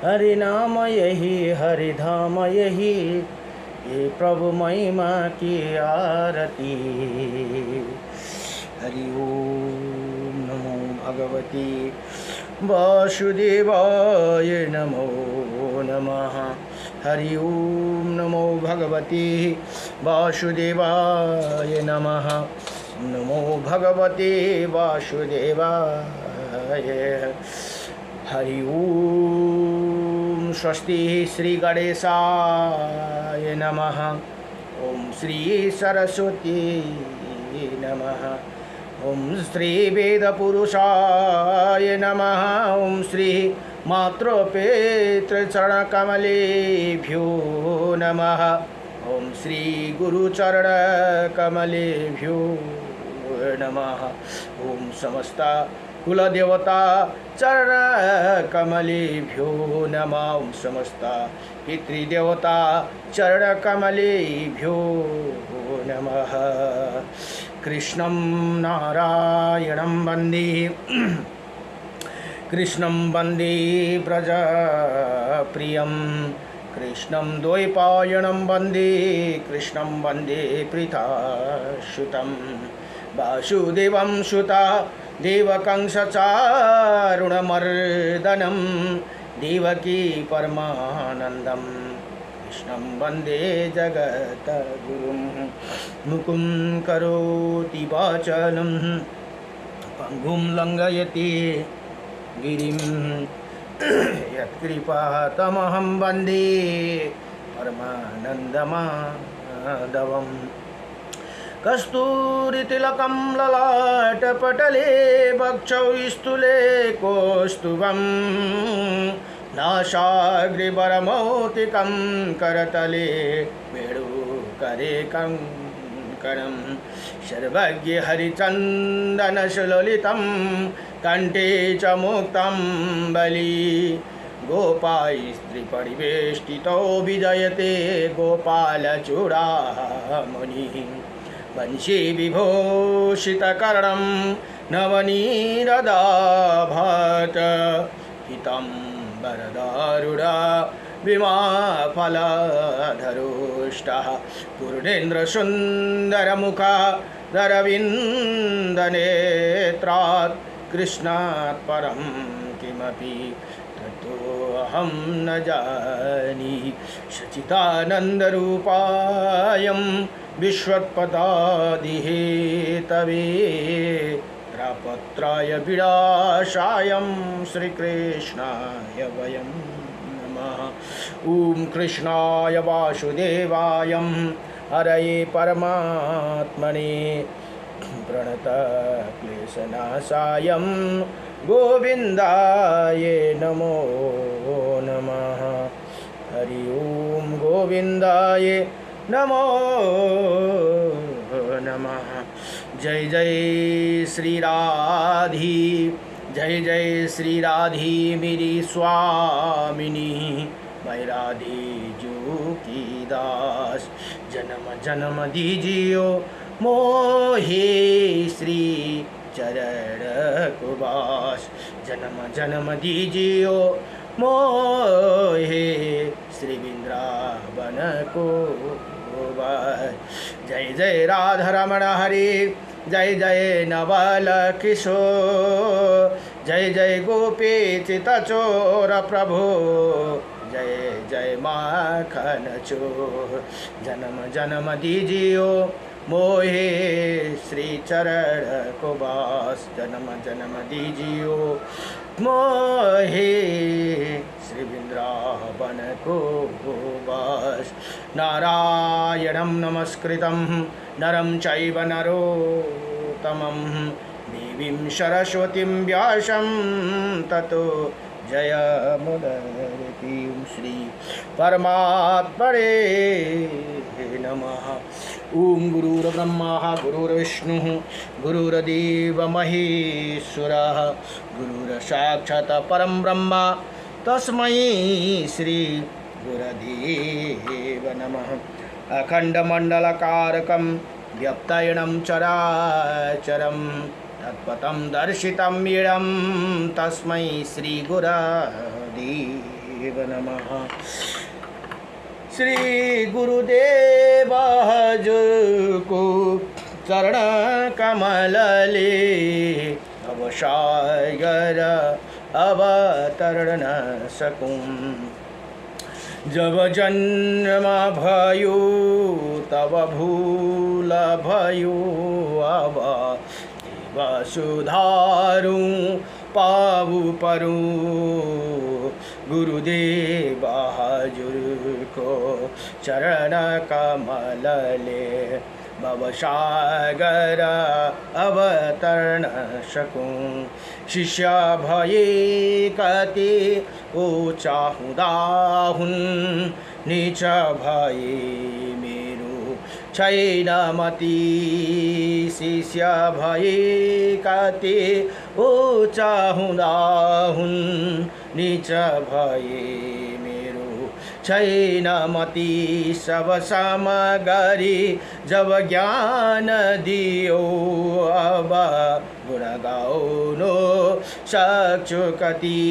हरि नाम यही हरि धाम यही, ये प्रभु महिमा की आरती। हरि ओम नमो भगवती वासुदेवाय नमो नमः। हरि ओम नमो भगवती वासुदेवाय नमः। नमो भगवते वासुदेवाय। हरि ओम स्वस्ति श्री गणेशाय नमः। ओम श्री सरस्वती नमः। ओम श्री वेदपुरुषाय नमः। ओम श्री मातृपितृचरणकमलेभ्यो नमः। ओम श्री गुरुचरणकमलेभ्यो नमः। ओम समस्त कुलदेवता चरणकमलेभ्यो नमः। ओम समस्त पितृदेवता चरणकमलेभ्यो नमः। कृष्णं नारायणं वन्दे कृष्णं वन्दे व्रजप्रियं। कृष्णं द्वैपायनं वन्दे कृष्णं वन्दे प्रीताश्रुतं। वासुदेवं सुता देवकं सचारुणमर्दनं। देवकी परमानन्दं कृष्णं वन्दे जगद्गुरुं। मुकुं करोति वाचालं पङ्गुं लङ्घयति गिरिं। यत्कृपातमहं वन्दे परमानन्दमाधवम्। कस्तूरितिलकं ललाटपटले वक्षौ स्थूले कौस्तुभं। नासाग्रवरमौक्तिकं करतले वेणुकरे कङ्कणं। सर्वज्ञ हरिचन्दनसुललितं कण्ठे च मुक्तं बली। गोपास्त्रीपरिवेष्टितो विजयते गोपालचूडामणिः। वंशी विभूषितकर्णं नवनीरदाभात। हितं वरदारुडा विमाफलधरुष्टः। पूर्णेन्द्रसुन्दरमुखा दरविन्दनेत्रात्। कृष्णात् परं किमपि तत्त्वमहं न जाने। सच्चिदानन्दरूपायं विश्वोत्पत्यादिहेतवे। त्रयपत्राय विनाशायं श्रीकृष्णाय वयं नमः। ॐ कृष्णाय वासुदेवाय हरये परमात्मने प्रणतक्लेशनाशाय गोविन्दाय नमो नमः। हरि ओम गोविन्दाय नमो नमः। जय जय श्री राधी, जय जय श्री राधी मेरी स्वामिनी। मैं राधे जो की दास। जन्म जन्म दीजियो मोहे श्री चरण को बास। जन्म जन्म दीजियो मोहे श्री वृंदावन को बास। जय जय राधा रमण हरि, जय जय नवल किशोर। जय जय गोपी चितचोर प्रभु, जय जय माखन चोर। जन्म जन्म दीजियो मोहे श्री चरण को बास। जन्म जन्म दीजियो मोहे श्री वृंदावन को बास। नारायणं नमस्कृतं नरं चैव नरोत्तमं। देवीं सरस्वतीं व्यासं ततो जयमुदीरति। श्री परमात्मने नमः। ओम गुरुर्ब्रह्मा गुरुर्विष्णुः गुरुर्देवो महेश्वरः। गुरुर्साक्षात् परं ब्रह्म तस्मै श्री गुरुदेव नमः। अखण्डमण्डलकारकं व्यक्तयनं चराचरं तत्पथं दर्शितं येन तस्मै श्री गुरुदेव वासुदेव नमः। श्री गुरुदेव हजूर को चरण कमल ले अवसागर अवतरण सकूं। जब जन्म भयो तब भूल भयो, अब सुधारूं पाऊ परूं। गुरुदेव हजूर को चरण कमल ले भवसागर अवतरण सकूं। शिष्य भये कति ऊंचा हुँदा हुन्, नीच भए मेरो छैन मति। शिष्य भए कति ऊंचा हुँदा हुन्, नीच भए मेरो छैन मति। सब सम गरी जब ज्ञान दियो, अब गुण गाउनु सक्छु कति।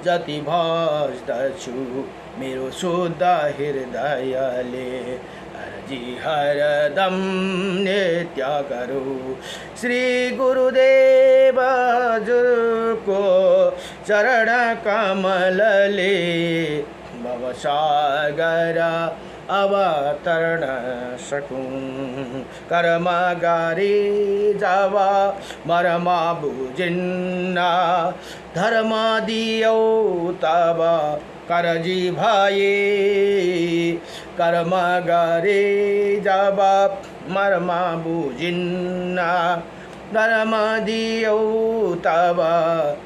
जति भज्दछु मेरो शुद्ध हृदयले, अर्जी हरदम नित्य गरौ। श्री गुरुदेव हजूरको चरण कमल ले भवसागर अवतरण सकूं। कर्म गरी जब मर्म बुझिन्न, धर्म दियौ तब करजी भए। कर्म गरी जब मर्म बुझिन्न, धर्म दियौ तब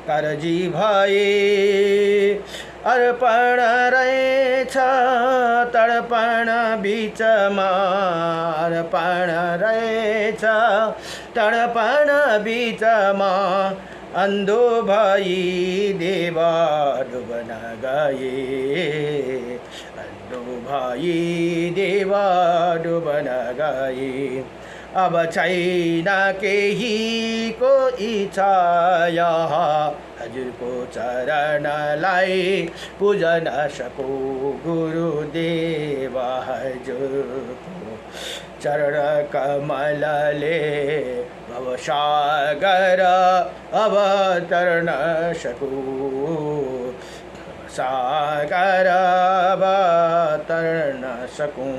करजी भए। अर्पण रहेछ तर्पण बीचमा, अर्पण रहेछ तर्पण बीचमा। अन्धो भई देवा डुबन गए, अन्धो भई देवा डुबन गए। अब छैन केही को इच्छा यहाँ, हजुरको चरणलाई पूजन सकू। गुरुदेव हजुरको चरण कमलले भवसागर अवतरण सकू। सागर अवतरण सकूं।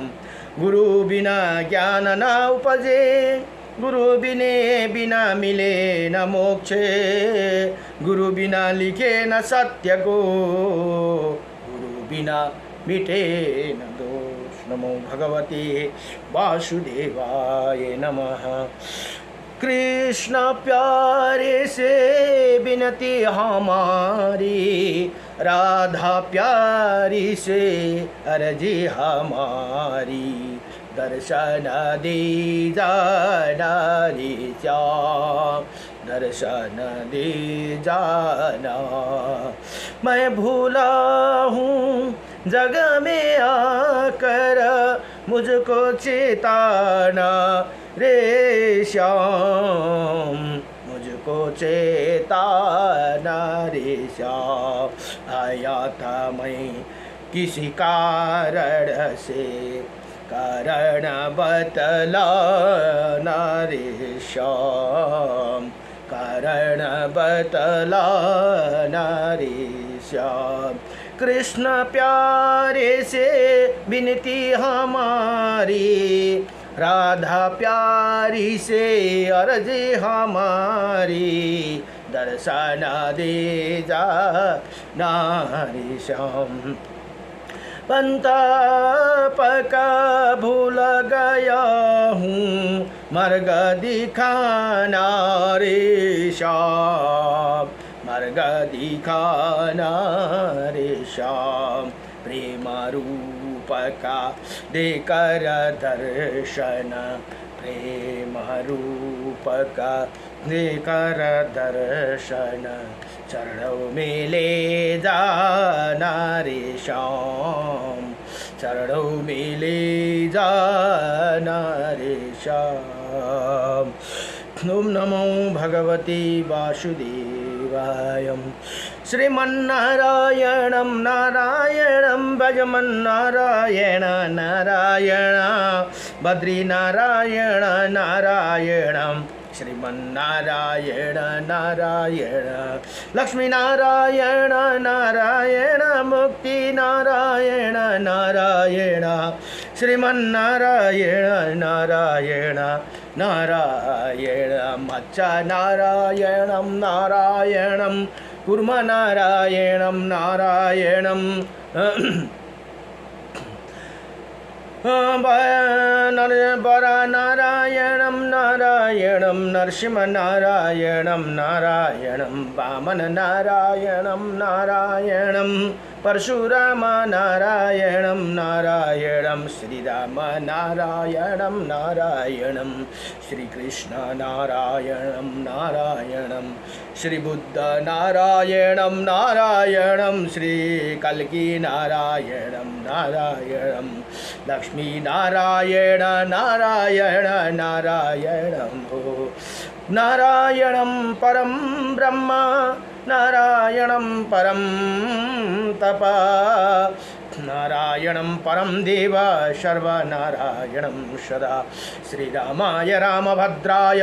गुरु बिना ज्ञान न उपजे, गुरु बिने बिना मिले न मोक्ष। गुरु बिना लिखे न सत्य को, गुरु बिना मिटे न दोष। नमो भगवते वासुदेवाय नमः। कृष्ण प्यारे से विनती हमारी, राधा प्यारी से अर्जी हमारी। दर्शन दे जाना रे श्याम, दर्शन दे जाना। मैं भूला हूँ जग में आकर, मुझको चेताना रे श्याम, मुझको चेताना रे श्याम। आया था मैं किसी कारण से, कारण बतलाना रे श्याम, कारण बतलाना रे श्याम। कृष्ण प्यारे से विनती हमारी, राधा प्यारी से अर्जी हमारी। दर्शन दे जाना रे श्याम। पंता पका भूल गया हूँ, मर्ग दिखाना रे श्याम, मर्ग दिखाना रे श्याम। प्रेम रूप का देकर दर्शन, प्रेम रूप का देकर दर्शन। चरणों में ले जाना रे श्याम, चरणों में ले जाना रे श्याम। ओम नमो भगवते वासुदेवाय। श्रीमन्नारायणं नारायणं भजमन्नारायण नारायण बद्रीनारायण नारायणं श्रीमन्नारायण नारायण लक्ष्मीनारायण नारायण मुक्तिनारायण नारायण श्रीमन्नारायण नारायण नारायण मच्चा नारायणं नारायणं कुर्म नारायणं नारायणं नारायणं नारायणं नरसिंहनारायणं नारायणं वामन नारायणं नारायणं परशुराम नारायणं नारायणं श्रीराम नारायणं नारायणं श्रीकृष्ण नारायणं नारायणं श्रीबुद्ध नारायणं नारायणं श्रीकल्की नारायणं नारायणं लक्ष्मी नारायण नारायण नारायणं नारायणं परं ब्रह्म नारायणं परं तप नारायणं परं देव सर्वनारायणं सदा श्रीरामाय रामभद्राय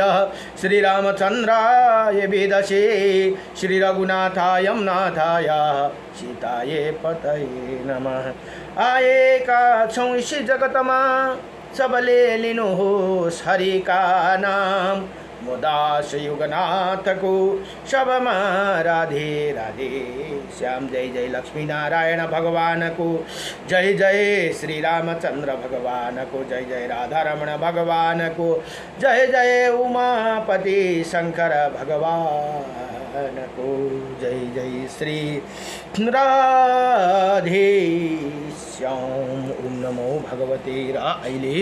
श्रीरामचन्द्राय वेदसे श्रीरघुनाथाय नाथाय सीताये पतये नमः। आए का छौं इस जगतमा सबले लिनुहोस् हरि का नाम मुदास युगनाथ को सबमा राधे राधे श्याम। जय जय लक्ष्मी नारायण भगवान को जय जय श्री रामचंद्र भगवान को जय जय राधा रमण भगवान को जय जय उमापति शंकर भगवान को जय जय श्री राधे श्याम। ओम नमो भगवते रा। अहिले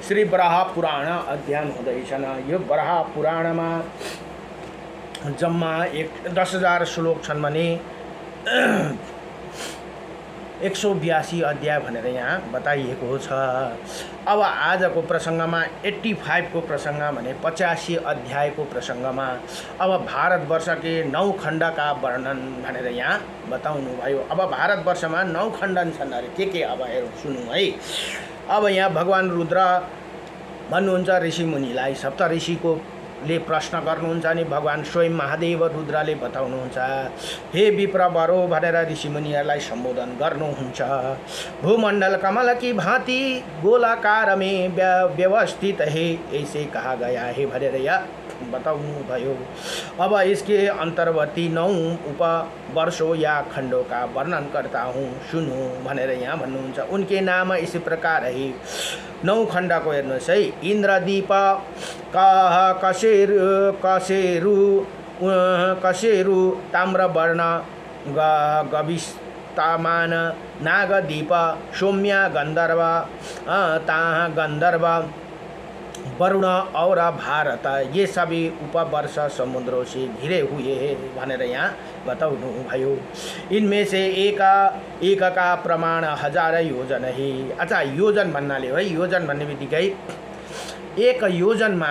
श्री वराह पुराण अध्ययन हुँदैछन्। यो वराह पुराणमा जम्मा 10,000 श्लोक छन् भने 182 अध्याय भनेर यहाँ बताइएको छ। अब आजको प्रसङ्गमा 85 को प्रसङ्ग भने 85 अध्यायको प्रसङ्गमा अब भारतवर्षकै 9 खण्डका वर्णन भनेर यहाँ बताउनु भयो। अब भारतवर्षमा 9 खण्डन छन् अरे के अब हेरौँ सुनौँ है। अब यहाँ भगवान रुद्र भन्नुहुन्छ ऋषि मुनिलाई, सप्त ऋषिको ले प्रश्न गर्नुहुन्छ अनि भगवान स्वयं महादेव रुद्रले बताउनुहुन्छ हे विप्रवरो भनेर ऋषिमुनिहरूलाई सम्बोधन गर्नुहुन्छ। भूमण्डल कमल की भांति गोलाकार में व्यवस्थित है ऐसे कहा गया है भनेर यहाँ बताउनु भयो। अब इसके अंतर्वर्ती 9 उपवर्षों या खंडों का वर्णन करता हूँ सुनो भनेर यहाँ भन्नुहुन्छ। उनके नाम इस प्रकार है। 9 खण्डको हेर्नुहोस् है। इन्द्रदीप कशेरु ताम्रवर्ण गविस्तामान नागदीप सौम्या गंधर्व गंधर्व वरुण और भारत ये सभी उपवर्ष समुद्रों से घिरे हुए हैं भनेर यहाँ बताउनु भयो। इनमें से एक का प्रमाण 1000 योजन है। अच्छा योजन भन्नाले है, योजन भन्ने बित्तिकै 1 योजनमा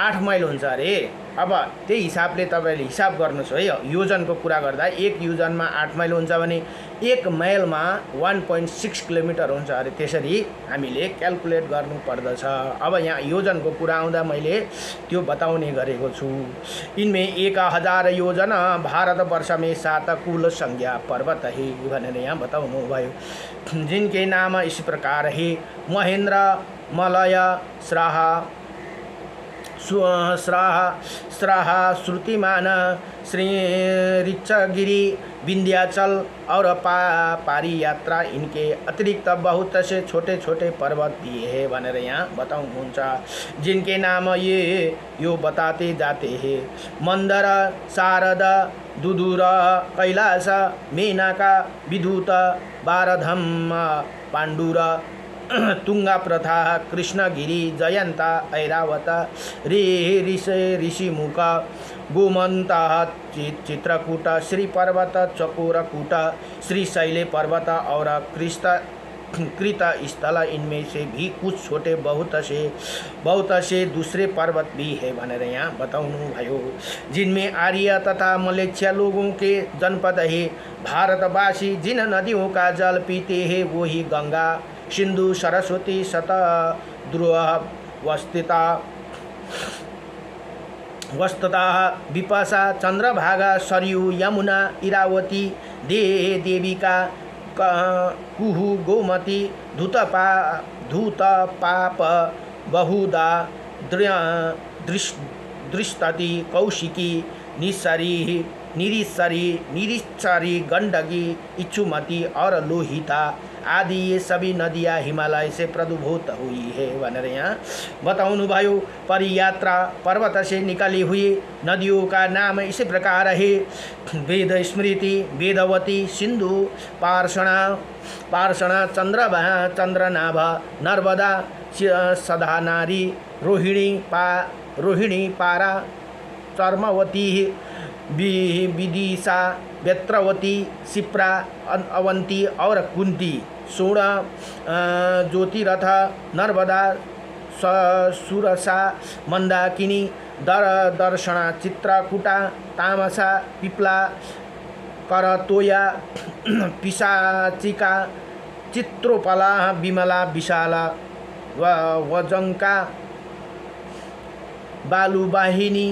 8 माइल हुन्छ अरे। अब त्यही हिसाबले तपाईले हिसाब गर्नुस् है। योजनको कुरा गर्दा 1 योजनमा 8 माइल हुन्छ भने 1 माइलमा 1.6 किलोमिटर हुन्छ अरे। त्यसरी हामीले क्याल्कुलेट गर्नु पर्दछ। अब यहाँ योजनको कुरा आउँदा मैले त्यो बताउने गरेको छु। इनमें 1000 योजन भारतवर्ष में 7 कुल संज्ञा पर्वत है भनेर यहाँ बताउनु भयो। जिनके नाम इस प्रकार है। महेन्द्र मलय श्राहा श्रुतिमान श्री ऋक्षगिरी विंध्याचल और पारी यात्रा इनके अतिरिक्त बहुत से छोटे छोटे पर्वत भी है भनेर यहाँ बताउनुहुन्छ। जिनके नाम यो बताते जाते हैं। मंदर शारद दुदुर कैलाश मेनका विद्युत बारधम पाण्डुर तुंगा प्रथा कृष्णगिरी जयंता ऐरावत ऋषिमुख गोमंत चित्रकूट श्री पर्वत चकोरकूट श्री शैले पर्वत और कृत स्थल, इनमें से भी कुछ छोटे बहुत से दूसरे पर्वत भी है भनेर यहाँ बताउनु भयो, जिनमें आर्य तथा मलेच्छा लोगों के जनपद है। भारतवासी जिन नदियों का जल पीते हैं वही गंगा, सिंधु, सरस्वती, शतद्रुह, वस्तुतः विपाशा, चंद्रभागा, सरयू, यमुना, इरावती, देविका, कुहू, गोमती, धूतपाप, बहुदा, दृष्टति, कौशिकी, निरीश्वरी, गंडकी, इच्छुमती और लोहिता आदि ये सभी नदियाँ हिमालय से प्रदुभूत हुई है भनेर यहाँ बताउनु भयो। परियात्रा पर्वत से निकली हुई नदियों का नाम इसी प्रकार है: वेद स्मृति, वेदवती, सिंधु, पार्षणा, चंद्रनाभ, नर्मदा, सदानारी, रोहिणी, पारा, चर्मवती, विदिशा, बेत्रवती, शिप्रा, अवंती और कुंती, सोण, ज्योतिरथ, नर्मदा, सुरसा, मंदाकिनी, दर्शना, चित्रकूटा, तामसा, पिप्ला, करतोया, पिशाचिका, चित्रोपला, विमला, विशाला, वजंका, बालुवाहिनी,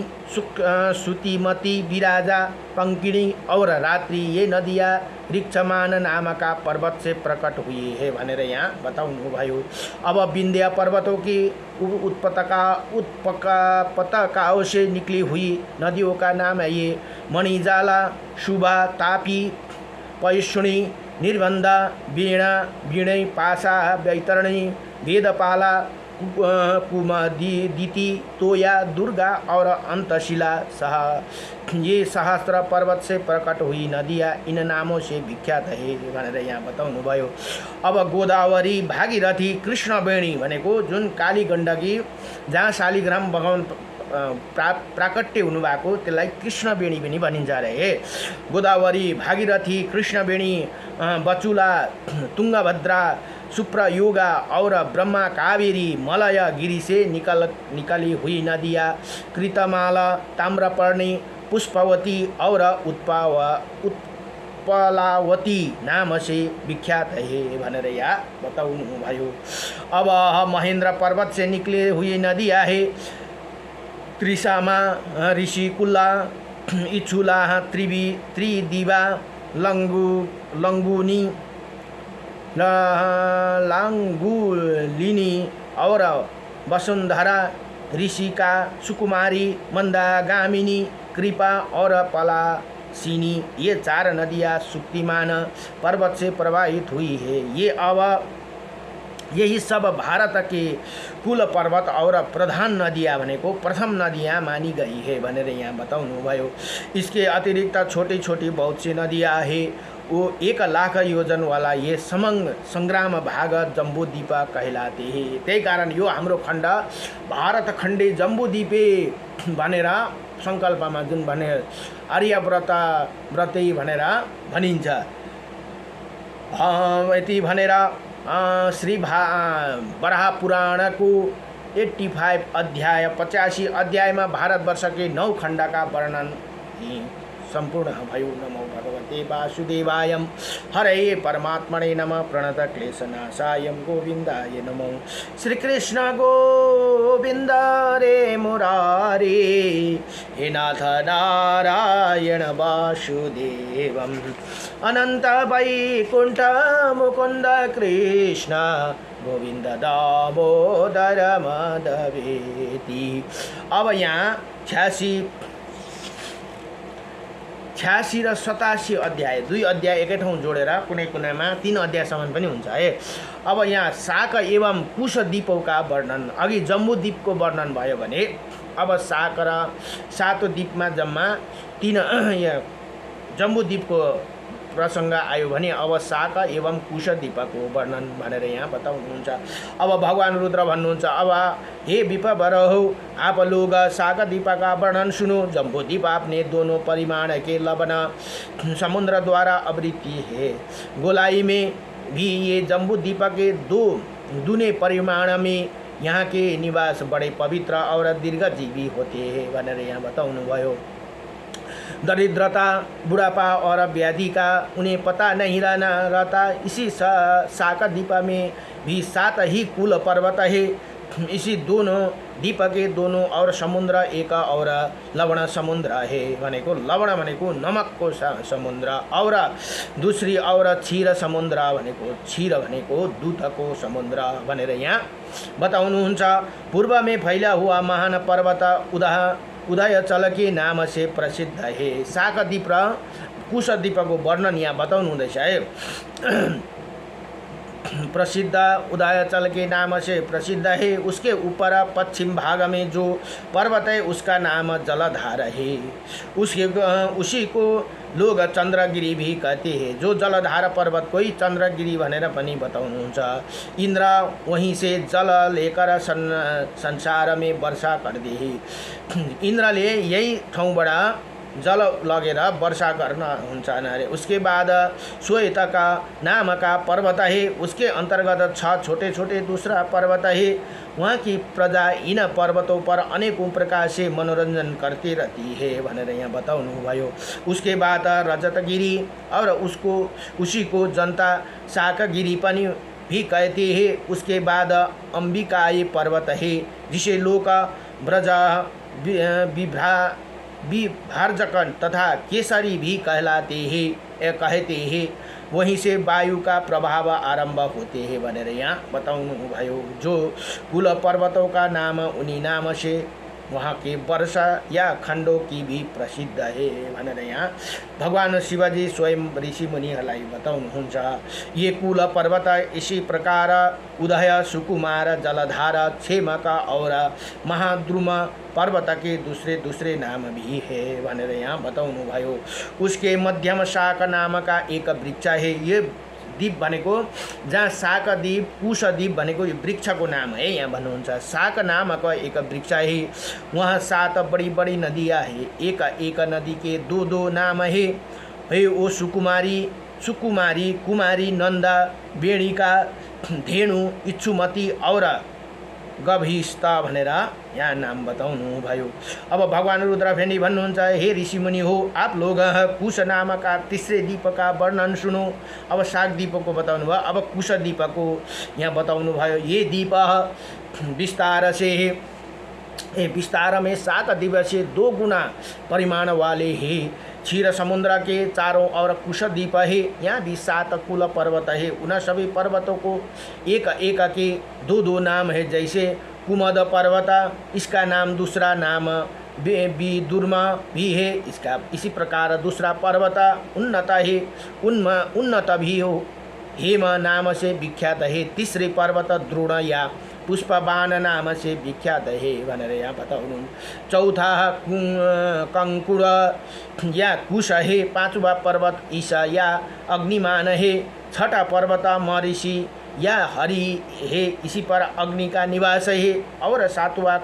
सुतिमती, विराजा, पंकिणी और रात्रि ये नदियाँ ऋक्षमान नामक पर्वत से प्रकट हुई है भनेर यहाँ बताउनु भयो। अब विंध्य पर्वतों की उत्पत्तिकाओं से निकली हुई नदियों का नाम है ये: मणिजाला, शुभा, तापी, पैशुणी, निर्बंधा, वीणा, वीणै, पाशा, वैतरणी, वेदपाला, कुमदिति, तोया, दुर्गा और अंतशिला। ये सहस्त्र पर्वत से प्रकट हुई नदियाँ इन नामों से विख्यात है भनेर यहाँ बताउनु भयो। अब गोदावरी, भागीरथी, कृष्णवेणी भनेको जुन काली गण्डकी जहाँ शालिग्राम भगवान प्राकट्य हुनुभएको त्यसलाई कृष्णवेणी पनि भनिन्छ रे। गोदावरी, भागीरथी, कृष्णवेणी, बचुला, तुंगभद्रा, सुप्रयोगा और ब्रह्मा, कावेरी, मलय गिरी से निकली हुई नदियाँ कृतमाला, ताम्रपर्णी, पुष्पवती और उत्पलावती नाम से विख्यात है भनेर यहाँ बताउनु भयो। अब महेंद्र पर्वत से निकली हुई नदियाँ है: त्रिशामा, ऋषिकुला, इच्छुला, त्रिदिवा, लंगुनी, लांगुलिनी और वसुंधरा, ऋषिका, सुकुमारी, मंदागामिनी, कृपा और पलासिनी ये 4 नदियाँ शुक्तिमान पर्वत से प्रवाहित हुई है। यही सब भारत के कुल पर्वत और प्रधान नदियाँ भनेको प्रथम नदियाँ मानी गई है भनेर यहाँ बताउनु भयो। इसके अतिरिक्त छोटी छोटी बहुत सी नदियाँ है। वो 1 लाख योजन वाला ये संग्राम भाग जम्बूद्वीप कहलाते हैं। त्यही कारण यो हाम्रो खण्ड भारत खण्डे जम्बूद्वीपे भनेर संकल्पमा जुन भने आर्यव्रतै भनेर भनिन्छ। यति भनेर श्री बराह पुराणको 85 अध्याय 85 अध्यायमा भारतवर्ष के 9 खण्डका वर्णन संपूर्ण भयो। नमो भगवते वासुदेवाय, हरे परमात्मने नमः, प्रणत क्लेशनाशाय गोविंदाय नमो। श्री कृष्ण गोविंद रे मुरारे, हे नाथ नारायण वासुदेवम, अनंत वैकुंठ मुकुंद कृष्ण गोविंद दामोदर माधवेति। अब यहाँ 86 र 87 अध्याय 2 अध्याय एकै ठाउँ जोडेर कुनै कुनैमा 3 अध्यायसम्म पनि हुन्छ है। अब यहाँ शाक एवं कुश द्वीपका वर्णन, अघि जम्बूद्वीपको वर्णन भयो भने अब शाक र सातो द्वीपमा जम्मा 3 जम्बूद्वीपको प्रसंग आयो भने अब शाक एवं कुश द्वीपको वर्णन भनेर यहाँ बताउनुहुन्छ। अब भगवान रुद्र भन्नुहुन्छ, अब हे विप्रवर हो, आप लोग शाक द्वीप का वर्णन सुनो। जम्बूद्वीप आपने दोनों परिमाण के लवण समुद्र द्वारा आवृत्ति है। गोलाई में भी ये जम्बू द्वीप के दुने परिमाण में यहाँ के निवास बड़े पवित्र और दीर्घजीवी होते हैं भनेर यहाँ बताउनुभयो। दरिद्रता, बुढ़ापा और व्याधि का उन्हें पता नहीं रहता। इसी साका द्वीप में भी 7 ही कुल पर्वत है। इसी दोनों द्वीप के दोनों और समुद्र, एक और लवण समुद्र है भनेको लवण भनेको नमकको समुद्र और दूसरी और क्षीर समुद्र भनेको क्षीर भनेको दूधको समुद्र भनेर यहाँ बताउनुहुन्छ। पूर्व में फैला हुआ महान पर्वत उदयचल के नाम से प्रसिद्ध है। साका द्वीप र कुश द्वीप को वर्णन यहाँ बताउनु हुँदैछ है। प्रसिद्ध उदयचल के नाम से प्रसिद्ध है। उसके ऊपर पश्चिम भाग में जो पर्वत है उसका नाम जलधार है। उसी को लोग चंद्रगिरी भी कहते हैं। जो जलधार पर्वत को ही चंद्रगिरी भनेर पनि बताउनुहुन्छ। इंद्र वहीं से जल लेकर संसार में वर्षा करते हैं। इंद्रले यही ठाउँबाट जल लगेर वर्षा गर्न हुन्छ अरे। उसके बाद श्वेतका नाम का पर्वत है। उसके अंतर्गत 6 छोटे छोटे दूसरा पर्वत है। वहाँ की प्रजा इन पर्वतों पर अनेकों प्रकार से मनोरंजन करती रहती है भनेर यहाँ बताउनु भयो। उसके बाद रजतगिरी और उसी को जनता शाकगिरी पनि भी कहते हैं। उसके बाद अंबिकाई पर्वत है जिसे लोग ब्रज विभार्जकन तथा केसरी भी कहते हैं। वहीं से वायु का प्रभाव आरंभ होते हैं भनेर यहाँ बताउनु भयो। जो कुल पर्वतों का नाम उन्हीं नाम से वहाँ के वर्षा या खंडों की भी प्रसिद्ध है भनेर यहाँ भगवान शिवजी स्वयं ऋषि मुनिहरूलाई बताउनुहुन्छ। ये कुल पर्वत इसी प्रकार उदय, सुकुमार, जलधार, क्षेमक और महाद्रुम पर्वत के दूसरे नाम भी है भनेर यहाँ बताउनु भयो। उसके मध्यम शाक नाम का एक वृक्ष है। ये द्वीप भनेको जहाँ शाक द्वीप, कुश द्वीप भनेको यो वृक्षको नाम है यहाँ भन्नुहुन्छ। शाक नामक एक वृक्ष है। वहाँ 7 बड़ी बड़ी नदियाँ है। एक नदी के 2 नाम है वो सुकुमारी, कुमारी, नंदा, बेणिका, धेनु, इच्छुमती और गभीस्ता भनेर यहाँ नाम बताउनु भयो। अब भगवान रुद्र फेरि भन्नुहुन्छ, हे ऋषिमुनि हो, आप लोग कुश नाम का तीसरे द्वीप का वर्णन सुनो। अब शाक द्वीप को बताउनु भयो। अब कुश द्वीप को यहाँ बताउनु भयो। ये द्वीप विस्तार में 7 दिवसीय 2 गुना परिमाण वाले है। क्षीर समुद्र के चारों ओर कुश द्वीप है। यहाँ भी 7 कुल पर्वत है। उन सभी पर्वतों को एक के 2 नाम है। जैसे कुमद पर्वत, इसका नाम दूसरा नाम विदुर्म भी है। इसका इसी प्रकार दूसरा पर्वत उन्नत है, उन्नत भी हो, हेम नाम से विख्यात है। तीसरे पर्वत द्रोण या पुष्पबाण नाम से विख्यात है भनेर यहाँ बताउनु। चौथा कंकुड़ या कुश है। 5वां पर्वत ईशा या अग्निमान है। 6ठा पर्वत मरीषि या हरि है। इसी पर अग्नि का निवास है। और 7वां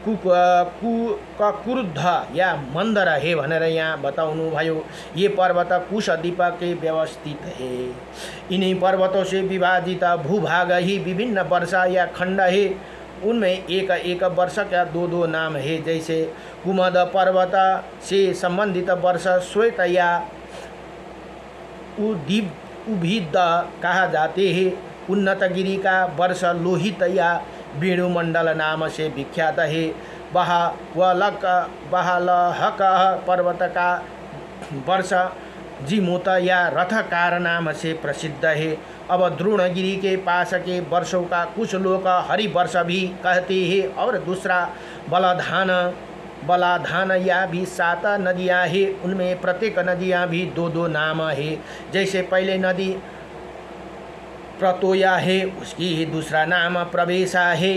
कुक्रुद्ध या मंदर है भनेर यहाँ बताउनु भयो। ये पर्वत कुश द्वीप के व्यवस्थित है। इन्हीं पर्वतों से विभाजित भूभाग ही विभिन्न वर्षा या खंड है। उनमें एक वर्ष का 2 नाम है। जैसे कुमद पर्वत से संबंधित वर्ष श्वेत या उभिद कहा जाते हैं। उन्नतगिरी का वर्ष लोहित या वेणुमंडल नाम से विख्यात है। बहालहक पर्वत का वर्ष जिमोत या रथकार नाम से प्रसिद्ध है। अब द्रोणगिरी के पास के वर्षों का कुछ लोग हरि वर्ष भी कहते हैं। और दूसरा बलाधान या भी 7 नदियाँ हैं। उनमें प्रत्येक नदियाँ भी 2 नाम है। जैसे पहले नदी प्रतोया है, उसकी ही दूसरा नाम प्रवेशा है।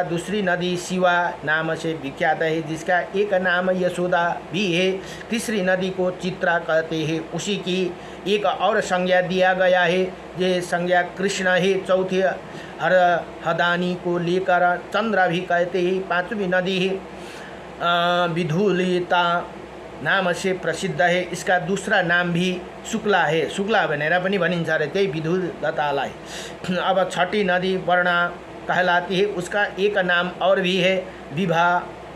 दूसरी नदी शिवा नाम से विख्यात है, जिसका एक नाम यशोदा भी है। तीसरी नदी को चित्रा कहते हैं। उसी की एक और संज्ञा दिया गया है। ये संज्ञा कृष्ण है। चौथी हदानी को लेकर चंद्रा भी कहते हैं। 5वीं नदी है विधुलिता नाम से प्रसिद्ध है। इसका दूसरा नाम भी शुक्ला है, शुक्ला भनेर पनि भनिन्छ अरे त्यही विधुदतालाई। अब छठी नदी वर्णा कहलाती है, उसका एक नाम और भी है,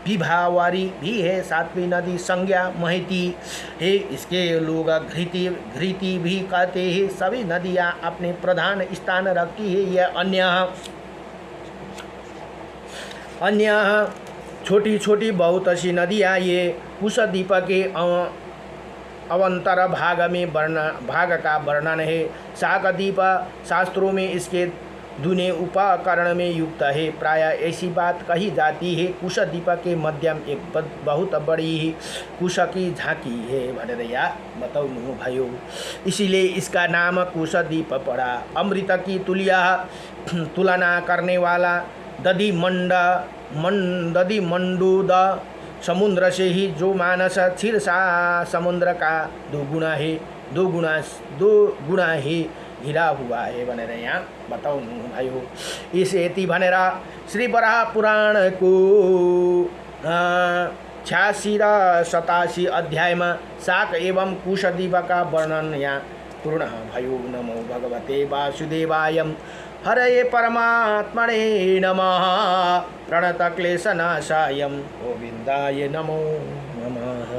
विभावारी भी है। सातवीं नदी संज्ञा महती है, इसके लोग घृति भी कहते हैं। सभी नदियाँ अपने प्रधान स्थान रखती है। यह अन्य छोटी छोटी बहुत सी नदियाँ ये कुशद्वीप के अवंतर भाग का वर्णन है। शाकद्वीप शास्त्रों में इसके दुने उपकरण में युक्त है। प्राय ऐसी बात कही जाती है कुशद्वीप के मध्यम एक बहुत बड़ी कुश की झांकी है भनेर यहाँ बताउनु भयो, इसीलिए इसका नाम कुशद्वीप पड़ा। अमृत की तुलना करने वाला दधि मंडूद समुद्र से ही जो मानस क्षीरसा समुद्र का दो गुणा ही घिरा हुआ है भनेर यहाँ बताउनु भयो। इस यति भनेर श्री वराह पुराण को 86 र 87 अध्यायमा शाक एवं कुशद्वीप का वर्णन यहाँ पूर्ण भयो। नमो भगवते वासुदेवाय हरये परमात्मने नमः। प्रणतक्लेशनाशाय गोविन्दाय नमो नमः।